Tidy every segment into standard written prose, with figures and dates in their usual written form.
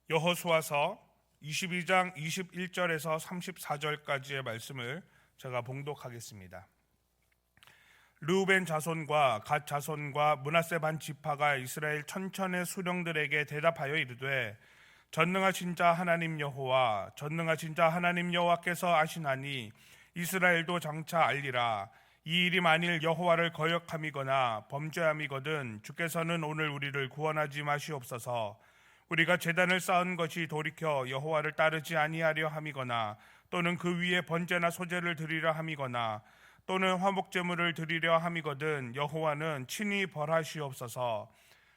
여호수아서 22장 21절에서 34절까지의 말씀을 제가 봉독하겠습니다. 르우벤 자손과 갓 자손과 므낫세 반 지파가 이스라엘 천천의 수령들에게 대답하여 이르되, 전능하신 자 하나님 여호와, 전능하신 자 하나님 여호와께서 아시나니 이스라엘도 장차 알리라. 이 일이 만일 여호와를 거역함이거나 범죄함이거든 주께서는 오늘 우리를 구원하지 마시옵소서. 우리가 제단을 쌓은 것이 돌이켜 여호와를 따르지 아니하려 함이거나, 또는 그 위에 번제나 소제를 드리려 함이거나, 또는 화목제물을 드리려 함이거든 여호와는 친히 벌하시옵소서.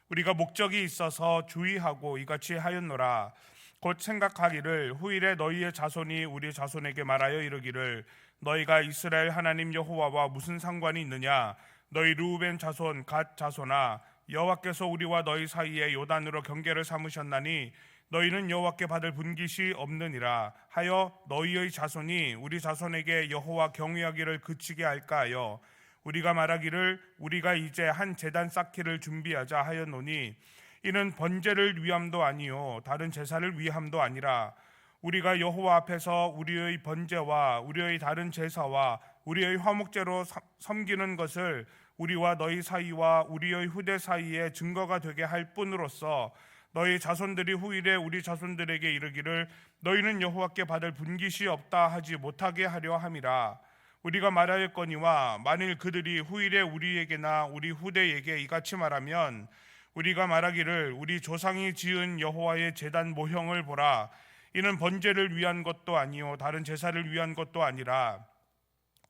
우리가 목적이 있어서 주의하고 이같이 하였노라. 곧 생각하기를, 후일에 너희의 자손이 우리 자손에게 말하여 이르기를, 너희가 이스라엘 하나님 여호와와 무슨 상관이 있느냐? 너희 르우벤 자손 갓 자손아, 여호와께서 우리와 너희 사이에 요단으로 경계를 삼으셨나니 너희는 여호와께 받을 분깃이 없느니라 하여 너희의 자손이 우리 자손에게 여호와 경외하기를 그치게 할까 하여 우리가 말하기를, 우리가 이제 한 제단 쌓기를 준비하자 하였노니, 이는 번제를 위함도 아니요 다른 제사를 위함도 아니라 우리가 여호와 앞에서 우리의 번제와 우리의 다른 제사와 우리의 화목제로 섬기는 것을 우리와 너희 사이와 우리의 후대 사이에 증거가 되게 할 뿐으로써 너희 자손들이 후일에 우리 자손들에게 이르기를, 너희는 여호와께 받을 분깃이 없다 하지 못하게 하려 함이라. 우리가 말하였거니와 만일 그들이 후일에 우리에게나 우리 후대에게 이같이 말하면 우리가 말하기를, 우리 조상이 지은 여호와의 제단 모형을 보라. 이는 번제를 위한 것도 아니요 다른 제사를 위한 것도 아니라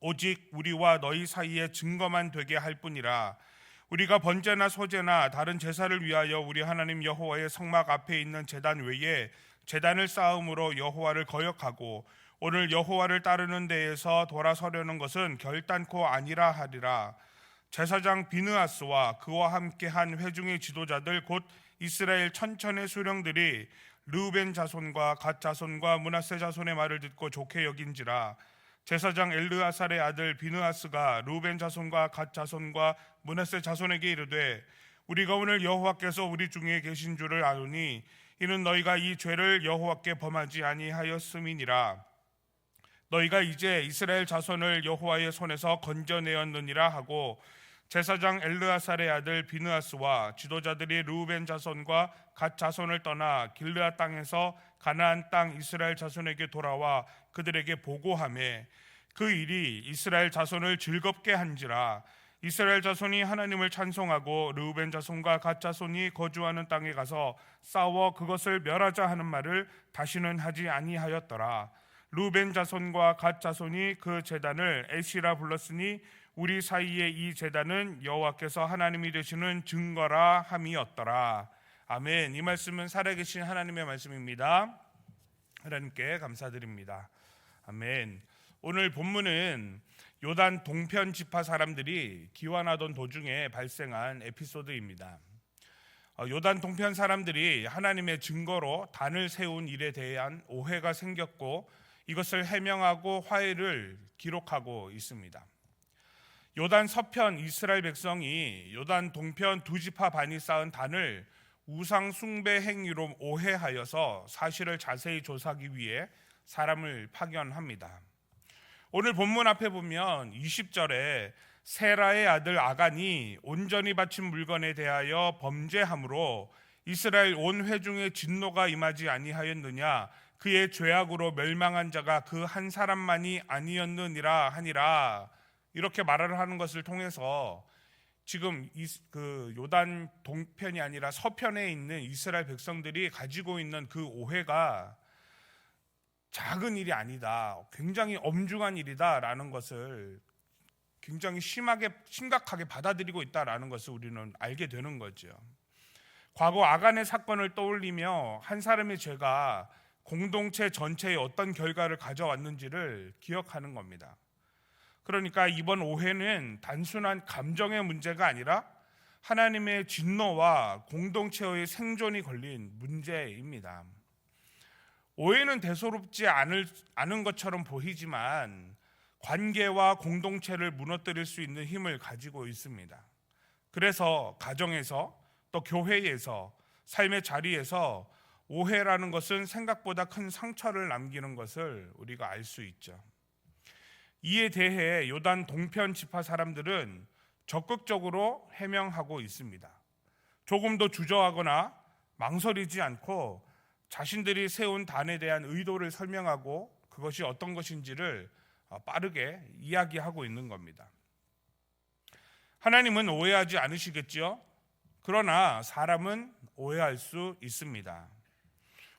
오직 우리와 너희 사이에 증거만 되게 할 뿐이라. 우리가 번제나 소제나 다른 제사를 위하여 우리 하나님 여호와의 성막 앞에 있는 제단 외에 제단을 쌓음으로 여호와를 거역하고 오늘 여호와를 따르는 데에서 돌아서려는 것은 결단코 아니라 하리라. 제사장 비느하스와 그와 함께한 회중의 지도자들 곧 이스라엘 천천의 수령들이 르우벤 자손과 갓 자손과 므낫세 자손의 말을 듣고 좋게 여긴지라. 제사장 엘르아살의 아들 비느하스가 르우벤 자손과 갓 자손과 므낫세 자손에게 이르되, 우리가 오늘 여호와께서 우리 중에 계신 줄을 아노니 이는 너희가 이 죄를 여호와께 범하지 아니하였음이니라. 너희가 이제 이스라엘 자손을 여호와의 손에서 건져내었느니라 하고, 제사장 엘르아살의 아들 비느하스와 지도자들이 르우벤 자손과 갓 자손을 떠나 길르앗 땅에서 가나안 땅 이스라엘 자손에게 돌아와 그들에게 보고하매, 그 일이 이스라엘 자손을 즐겁게 한지라. 이스라엘 자손이 하나님을 찬송하고 르우벤 자손과 갓 자손이 거주하는 땅에 가서 싸워 그것을 멸하자 하는 말을 다시는 하지 아니하였더라. 르우벤 자손과 갓 자손이 그 제단을 에시라 불렀으니 우리 사이에 이 제단은 여호와께서 하나님이 되시는 증거라 함이었더라. 아멘. 이 말씀은 살아계신 하나님의 말씀입니다. 하나님께 감사드립니다. 아멘. 오늘 본문은 요단 동편 지파 사람들이 기환하던 도중에 발생한 에피소드입니다. 요단 동편 사람들이 하나님의 증거로 단을 세운 일에 대한 오해가 생겼고 이것을 해명하고 화해를 기록하고 있습니다. 요단 서편 이스라엘 백성이 요단 동편 두 지파 반이 쌓은 단을 우상 숭배 행위로 오해하여서 사실을 자세히 조사하기 위해 사람을 파견합니다. 오늘 본문 앞에 보면 20절에 세라의 아들 아간이 온전히 바친 물건에 대하여 범죄함으로 이스라엘 온 회중의 진노가 임하지 아니하였느냐, 그의 죄악으로 멸망한 자가 그 한 사람만이 아니었느니라 하니라, 이렇게 말을 하는 것을 통해서 지금 그 요단 동편이 아니라 서편에 있는 이스라엘 백성들이 가지고 있는 그 오해가 작은 일이 아니다, 굉장히 엄중한 일이다라는 것을 굉장히 심각하게 받아들이고 있다라는 것을 우리는 알게 되는 거죠. 과거 아간의 사건을 떠올리며 한 사람의 죄가 공동체 전체에 어떤 결과를 가져왔는지를 기억하는 겁니다. 그러니까 이번 오해는 단순한 감정의 문제가 아니라 하나님의 진노와 공동체의 생존이 걸린 문제입니다. 오해는 대수롭지 않은 것처럼 보이지만 관계와 공동체를 무너뜨릴 수 있는 힘을 가지고 있습니다. 그래서 가정에서 또 교회에서 삶의 자리에서 오해라는 것은 생각보다 큰 상처를 남기는 것을 우리가 알 수 있죠. 이에 대해 요단 동편 지파 사람들은 적극적으로 해명하고 있습니다. 조금도 주저하거나 망설이지 않고 자신들이 세운 단에 대한 의도를 설명하고 그것이 어떤 것인지를 빠르게 이야기하고 있는 겁니다. 하나님은 오해하지 않으시겠지요? 그러나 사람은 오해할 수 있습니다.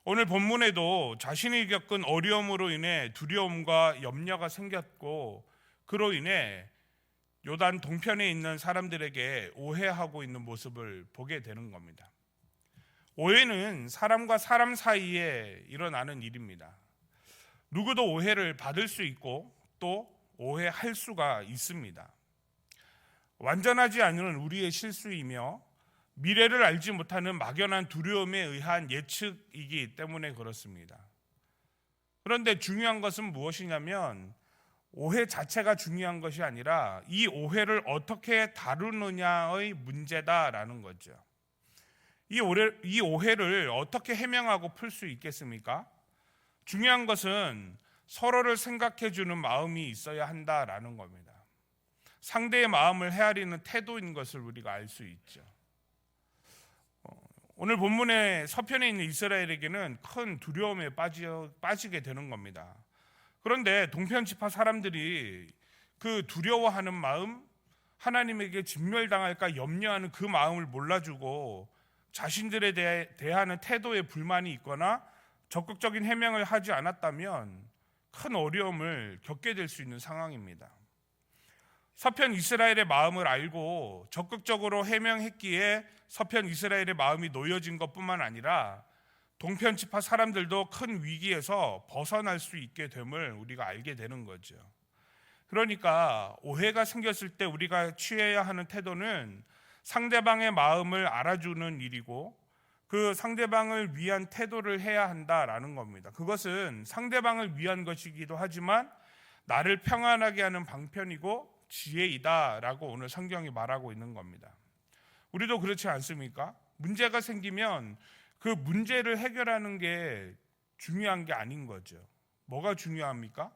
오늘 본문에도 자신이 겪은 어려움으로 인해 두려움과 염려가 생겼고 그로 인해 요단 동편에 있는 사람들에게 오해하고 있는 모습을 보게 되는 겁니다. 오해는 사람과 사람 사이에 일어나는 일입니다. 누구도 오해를 받을 수 있고 또 오해할 수가 있습니다. 완전하지 않은 우리의 실수이며 미래를 알지 못하는 막연한 두려움에 의한 예측이기 때문에 그렇습니다. 그런데 중요한 것은 무엇이냐면 오해 자체가 중요한 것이 아니라 이 오해를 어떻게 다루느냐의 문제다라는 거죠. 이 오해를 어떻게 해명하고 풀 수 있겠습니까? 중요한 것은 서로를 생각해 주는 마음이 있어야 한다라는 겁니다. 상대의 마음을 헤아리는 태도인 것을 우리가 알 수 있죠. 오늘 본문의 서편에 있는 이스라엘에게는 큰 두려움에 빠지게 되는 겁니다. 그런데 동편 지파 사람들이 그 두려워하는 마음, 하나님에게 진멸당할까 염려하는 그 마음을 몰라주고 자신들에 대하는 태도에 불만이 있거나 적극적인 해명을 하지 않았다면 큰 어려움을 겪게 될 수 있는 상황입니다. 서편 이스라엘의 마음을 알고 적극적으로 해명했기에 서편 이스라엘의 마음이 놓여진 것뿐만 아니라 동편 지파 사람들도 큰 위기에서 벗어날 수 있게 됨을 우리가 알게 되는 거죠. 그러니까 오해가 생겼을 때 우리가 취해야 하는 태도는 상대방의 마음을 알아주는 일이고 그 상대방을 위한 태도를 해야 한다라는 겁니다. 그것은 상대방을 위한 것이기도 하지만 나를 평안하게 하는 방편이고 지혜이다라고 오늘 성경이 말하고 있는 겁니다. 우리도 그렇지 않습니까? 문제가 생기면 그 문제를 해결하는 게 중요한 게 아닌 거죠. 뭐가 중요합니까?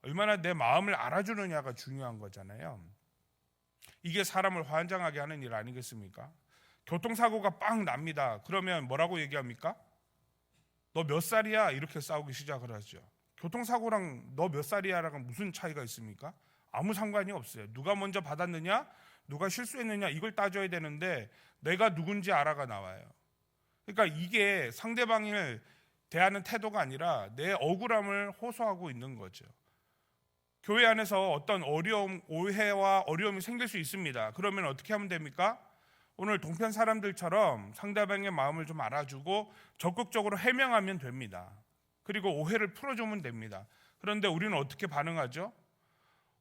얼마나 내 마음을 알아주느냐가 중요한 거잖아요. 이게 사람을 환장하게 하는 일 아니겠습니까? 교통사고가 빵 납니다. 그러면 뭐라고 얘기합니까? 너 몇 살이야? 이렇게 싸우기 시작을 하죠. 교통사고랑 너 몇 살이야랑 무슨 차이가 있습니까? 아무 상관이 없어요. 누가 먼저 받았느냐, 누가 실수했느냐 이걸 따져야 되는데 내가 누군지 알아가 나와요. 그러니까 이게 상대방을 대하는 태도가 아니라 내 억울함을 호소하고 있는 거죠. 교회 안에서 어떤 오해와 어려움이 생길 수 있습니다. 그러면 어떻게 하면 됩니까? 오늘 동편 사람들처럼 상대방의 마음을 좀 알아주고 적극적으로 해명하면 됩니다. 그리고 오해를 풀어주면 됩니다. 그런데 우리는 어떻게 반응하죠?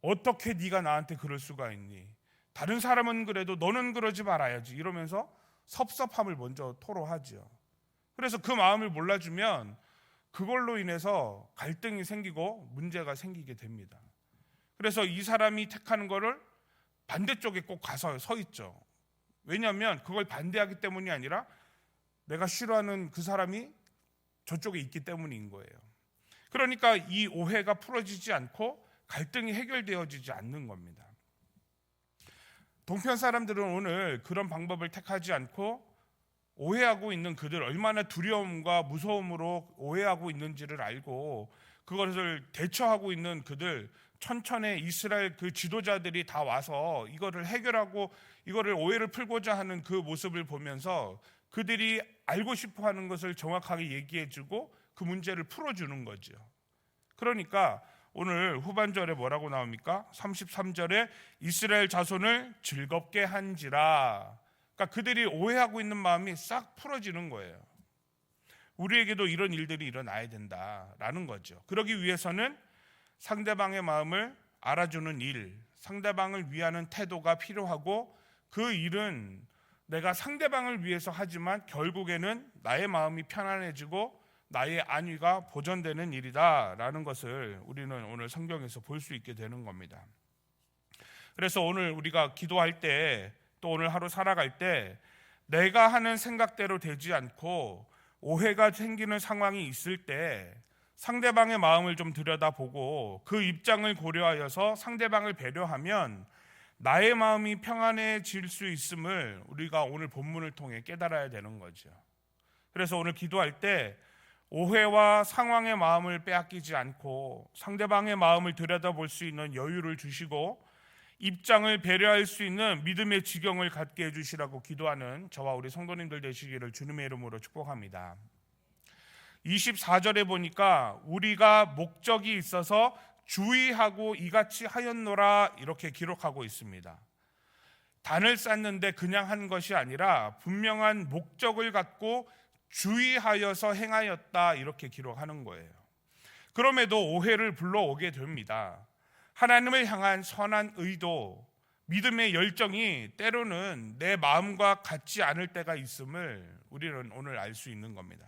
어떻게 네가 나한테 그럴 수가 있니? 다른 사람은 그래도 너는 그러지 말아야지 이러면서 섭섭함을 먼저 토로하죠. 그래서 그 마음을 몰라주면 그걸로 인해서 갈등이 생기고 문제가 생기게 됩니다. 그래서 이 사람이 택하는 거를 반대쪽에 꼭 가서 서 있죠. 왜냐하면 그걸 반대하기 때문이 아니라 내가 싫어하는 그 사람이 저쪽에 있기 때문인 거예요. 그러니까 이 오해가 풀어지지 않고 갈등이 해결되어지지 않는 겁니다. 동편 사람들은 오늘 그런 방법을 택하지 않고 오해하고 있는 그들, 얼마나 두려움과 무서움으로 오해하고 있는지를 알고 그것을 대처하고 있는 그들, 천천히 이스라엘 그 지도자들이 다 와서 이거를 해결하고 이거를 오해를 풀고자 하는 그 모습을 보면서 그들이 알고 싶어 하는 것을 정확하게 얘기해주고 그 문제를 풀어주는 거죠. 그러니까 오늘 후반절에 뭐라고 나옵니까? 33절에 이스라엘 자손을 즐겁게 한지라. 그러니까 그들이 오해하고 있는 마음이 싹 풀어지는 거예요. 우리에게도 이런 일들이 일어나야 된다라는 거죠. 그러기 위해서는 상대방의 마음을 알아주는 일, 상대방을 위하는 태도가 필요하고 그 일은 내가 상대방을 위해서 하지만 결국에는 나의 마음이 편안해지고 나의 안위가 보존되는 일이다라는 것을 우리는 오늘 성경에서 볼 수 있게 되는 겁니다. 그래서 오늘 우리가 기도할 때 또 오늘 하루 살아갈 때 내가 하는 생각대로 되지 않고 오해가 생기는 상황이 있을 때 상대방의 마음을 좀 들여다보고 그 입장을 고려하여서 상대방을 배려하면 나의 마음이 평안해질 수 있음을 우리가 오늘 본문을 통해 깨달아야 되는 거죠. 그래서 오늘 기도할 때 오해와 상황의 마음을 빼앗기지 않고 상대방의 마음을 들여다볼 수 있는 여유를 주시고 입장을 배려할 수 있는 믿음의 지경을 갖게 해주시라고 기도하는 저와 우리 성도님들 되시기를 주님의 이름으로 축복합니다. 24절에 보니까 우리가 목적이 있어서 주의하고 이같이 하였노라 이렇게 기록하고 있습니다. 단을 쌓는데 그냥 한 것이 아니라 분명한 목적을 갖고 주의하여서 행하였다 이렇게 기록하는 거예요. 그럼에도 오해를 불러오게 됩니다. 하나님을 향한 선한 의도, 믿음의 열정이 때로는 내 마음과 같지 않을 때가 있음을 우리는 오늘 알 수 있는 겁니다.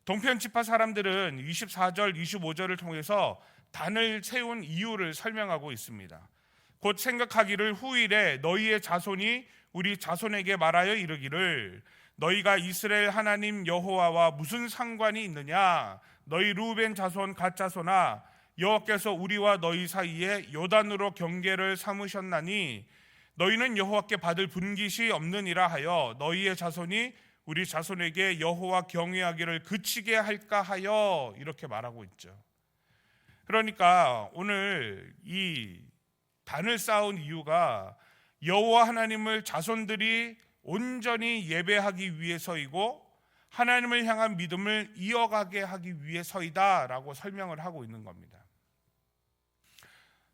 동편지파 사람들은 24절, 25절을 통해서 단을 세운 이유를 설명하고 있습니다. 곧 생각하기를 후일에 너희의 자손이 우리 자손에게 말하여 이르기를 너희가 이스라엘 하나님 여호와와 무슨 상관이 있느냐? 너희 루벤 자손 갓 자손아 여호와께서 우리와 너희 사이에 요단으로 경계를 삼으셨나니 너희는 여호와께 받을 분깃이 없느니라 하여 너희의 자손이 우리 자손에게 여호와 경외하기를 그치게 할까 하여 이렇게 말하고 있죠. 그러니까 오늘 이 단을 쌓은 이유가 여호와 하나님을 자손들이 온전히 예배하기 위해서이고 하나님을 향한 믿음을 이어가게 하기 위해서이다라고 설명을 하고 있는 겁니다.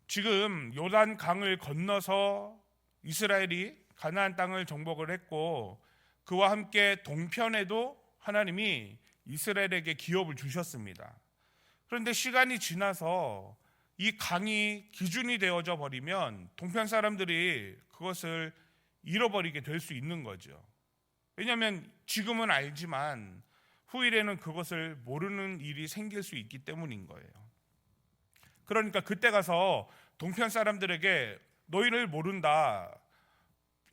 지금 요단 강을 건너서 이스라엘이 가나안 땅을 정복을 했고 그와 함께 동편에도 하나님이 이스라엘에게 기업을 주셨습니다. 그런데 시간이 지나서 이 강이 기준이 되어져 버리면 동편 사람들이 그것을 잃어버리게 될 수 있는 거죠. 왜냐하면 지금은 알지만 후일에는 그것을 모르는 일이 생길 수 있기 때문인 거예요. 그러니까 그때 가서 동편 사람들에게 너희를 모른다,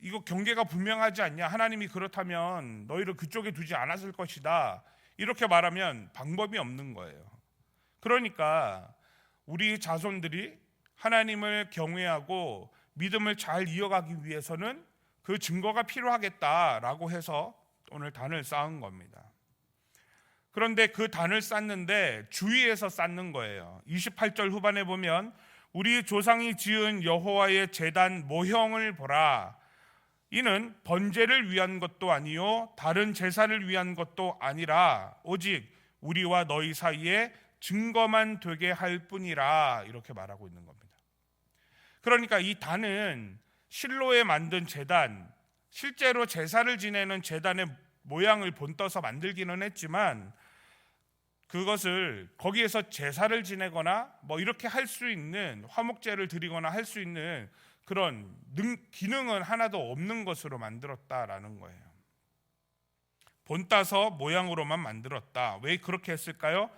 이거 경계가 분명하지 않냐, 하나님이 그렇다면 너희를 그쪽에 두지 않았을 것이다 이렇게 말하면 방법이 없는 거예요. 그러니까 우리 자손들이 하나님을 경외하고 믿음을 잘 이어가기 위해서는 그 증거가 필요하겠다라고 해서 오늘 단을 쌓은 겁니다. 그런데 그 단을 쌓는데 주의해서 쌓는 거예요. 28절 후반에 보면 우리 조상이 지은 여호와의 제단 모형을 보라. 이는 번제를 위한 것도 아니요 다른 제사를 위한 것도 아니라 오직 우리와 너희 사이에 증거만 되게 할 뿐이라 이렇게 말하고 있는 겁니다. 그러니까 이 단은 실로에 만든 제단, 실제로 제사를 지내는 제단의 모양을 본떠서 만들기는 했지만 그것을 거기에서 제사를 지내거나 뭐 이렇게 할 수 있는, 화목제를 드리거나 할 수 있는 그런 기능은 하나도 없는 것으로 만들었다라는 거예요. 본따서 모양으로만 만들었다. 왜 그렇게 했을까요?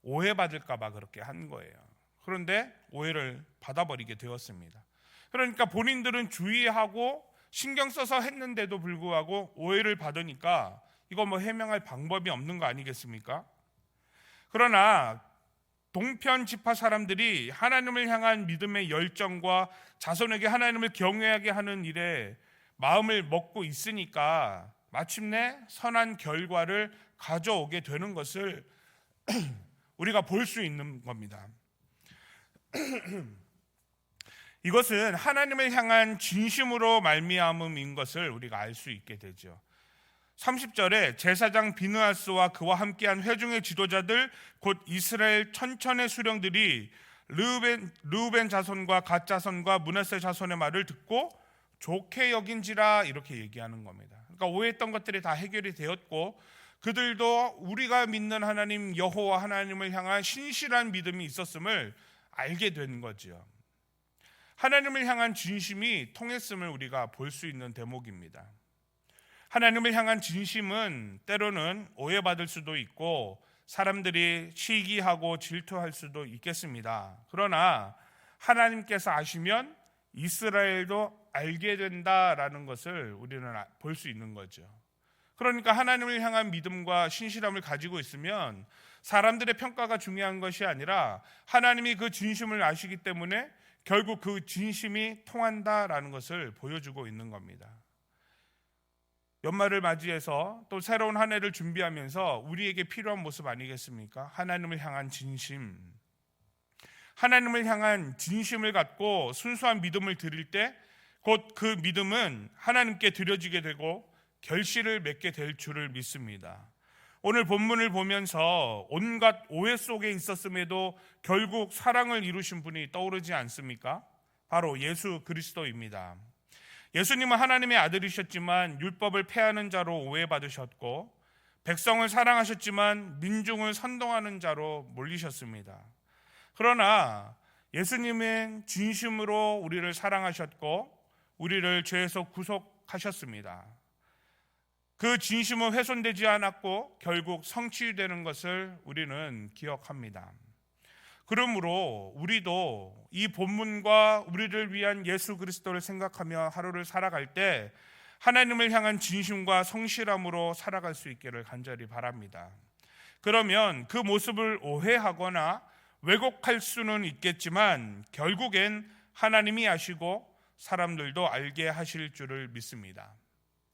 오해받을까 봐 그렇게 한 거예요. 그런데 오해를 받아버리게 되었습니다. 그러니까 본인들은 주의하고 신경 써서 했는데도 불구하고 오해를 받으니까 이거 뭐 해명할 방법이 없는 거 아니겠습니까? 그러나 동편 지파 사람들이 하나님을 향한 믿음의 열정과 자손에게 하나님을 경외하게 하는 일에 마음을 먹고 있으니까 마침내 선한 결과를 가져오게 되는 것을 우리가 볼 수 있는 겁니다. 이것은 하나님을 향한 진심으로 말미암음인 것을 우리가 알 수 있게 되죠. 30절에 제사장 비느하스와 그와 함께한 회중의 지도자들 곧 이스라엘 천천의 수령들이 르우벤 자손과 갓 자손과 므낫세 자손의 말을 듣고 좋게 여긴지라 이렇게 얘기하는 겁니다. 그러니까 오해했던 것들이 다 해결이 되었고 그들도 우리가 믿는 하나님 여호와 하나님을 향한 신실한 믿음이 있었음을 알게 된 거죠. 하나님을 향한 진심이 통했음을 우리가 볼 수 있는 대목입니다. 하나님을 향한 진심은 때로는 오해받을 수도 있고 사람들이 시기하고 질투할 수도 있겠습니다. 그러나 하나님께서 아시면 이스라엘도 알게 된다라는 것을 우리는 볼 수 있는 거죠. 그러니까 하나님을 향한 믿음과 신실함을 가지고 있으면 사람들의 평가가 중요한 것이 아니라 하나님이 그 진심을 아시기 때문에 결국 그 진심이 통한다라는 것을 보여주고 있는 겁니다. 연말을 맞이해서 또 새로운 한 해를 준비하면서 우리에게 필요한 모습 아니겠습니까? 하나님을 향한 진심. 하나님을 향한 진심을 갖고 순수한 믿음을 드릴 때 곧 그 믿음은 하나님께 드려지게 되고 결실을 맺게 될 줄을 믿습니다. 오늘 본문을 보면서 온갖 오해 속에 있었음에도 결국 사랑을 이루신 분이 떠오르지 않습니까? 바로 예수 그리스도입니다. 예수님은 하나님의 아들이셨지만 율법을 폐하는 자로 오해받으셨고 백성을 사랑하셨지만 민중을 선동하는 자로 몰리셨습니다. 그러나 예수님은 진심으로 우리를 사랑하셨고 우리를 죄에서 구속하셨습니다. 그 진심은 훼손되지 않았고 결국 성취되는 것을 우리는 기억합니다. 그러므로 우리도 이 본문과 우리를 위한 예수 그리스도를 생각하며 하루를 살아갈 때 하나님을 향한 진심과 성실함으로 살아갈 수 있기를 간절히 바랍니다. 그러면 그 모습을 오해하거나 왜곡할 수는 있겠지만 결국엔 하나님이 아시고 사람들도 알게 하실 줄을 믿습니다.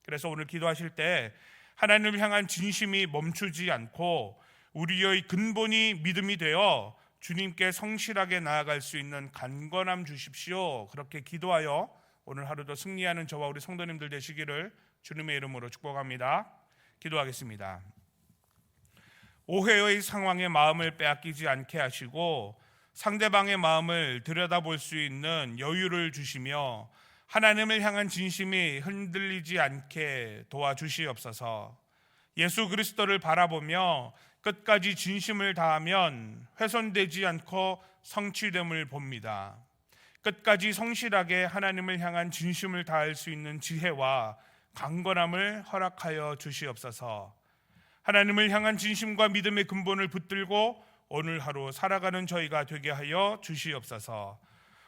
그래서 오늘 기도하실 때 하나님을 향한 진심이 멈추지 않고 우리의 근본이 믿음이 되어 주님께 성실하게 나아갈 수 있는 간건함 주십시오. 그렇게 기도하여 오늘 하루도 승리하는 저와 우리 성도님들 되시기를 주님의 이름으로 축복합니다. 기도하겠습니다. 오해의 상황에 마음을 빼앗기지 않게 하시고 상대방의 마음을 들여다볼 수 있는 여유를 주시며 하나님을 향한 진심이 흔들리지 않게 도와주시옵소서. 예수 그리스도를 바라보며 끝까지 진심을 다하면 훼손되지 않고 성취됨을 봅니다. 끝까지 성실하게 하나님을 향한 진심을 다할 수 있는 지혜와 강건함을 허락하여 주시옵소서. 하나님을 향한 진심과 믿음의 근본을 붙들고 오늘 하루 살아가는 저희가 되게 하여 주시옵소서.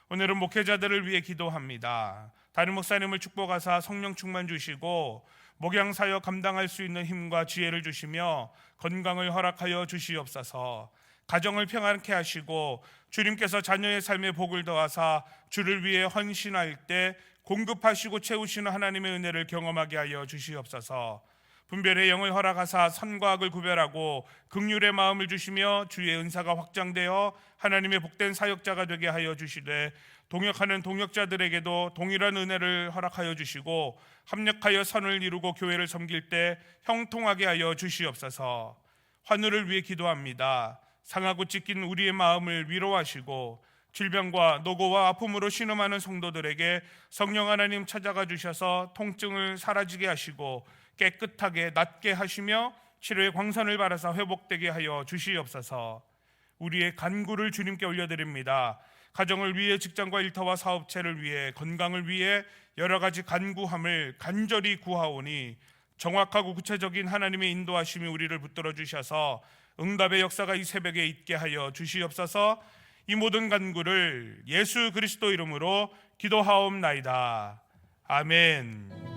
오늘은 목회자들을 위해 기도합니다. 담임 목사님을 축복하사 성령 충만 주시고 목양 사역 감당할 수 있는 힘과 지혜를 주시며 건강을 허락하여 주시옵소서. 가정을 평안케 하시고 주님께서 자녀의 삶에 복을 더하사 주를 위해 헌신할 때 공급하시고 채우시는 하나님의 은혜를 경험하게 하여 주시옵소서. 분별의 영을 허락하사 선과 악을 구별하고 긍휼의 마음을 주시며 주의 은사가 확장되어 하나님의 복된 사역자가 되게 하여 주시되 동역하는 동역자들에게도 동일한 은혜를 허락하여 주시고 합력하여 선을 이루고 교회를 섬길 때 형통하게 하여 주시옵소서. 환우를 위해 기도합니다. 상하고 찢긴 우리의 마음을 위로하시고 질병과 노고와 아픔으로 신음하는 성도들에게 성령 하나님 찾아가 주셔서 통증을 사라지게 하시고 깨끗하게 낫게 하시며 치료의 광선을 바라사 회복되게 하여 주시옵소서. 우리의 간구를 주님께 올려드립니다. 가정을 위해 직장과 일터와 사업체를 위해 건강을 위해 여러 가지 간구함을 간절히 구하오니 정확하고 구체적인 하나님의 인도하심이 우리를 붙들어 주셔서 응답의 역사가 이 새벽에 있게 하여 주시옵소서. 이 모든 간구를 예수 그리스도 이름으로 기도하옵나이다. 아멘.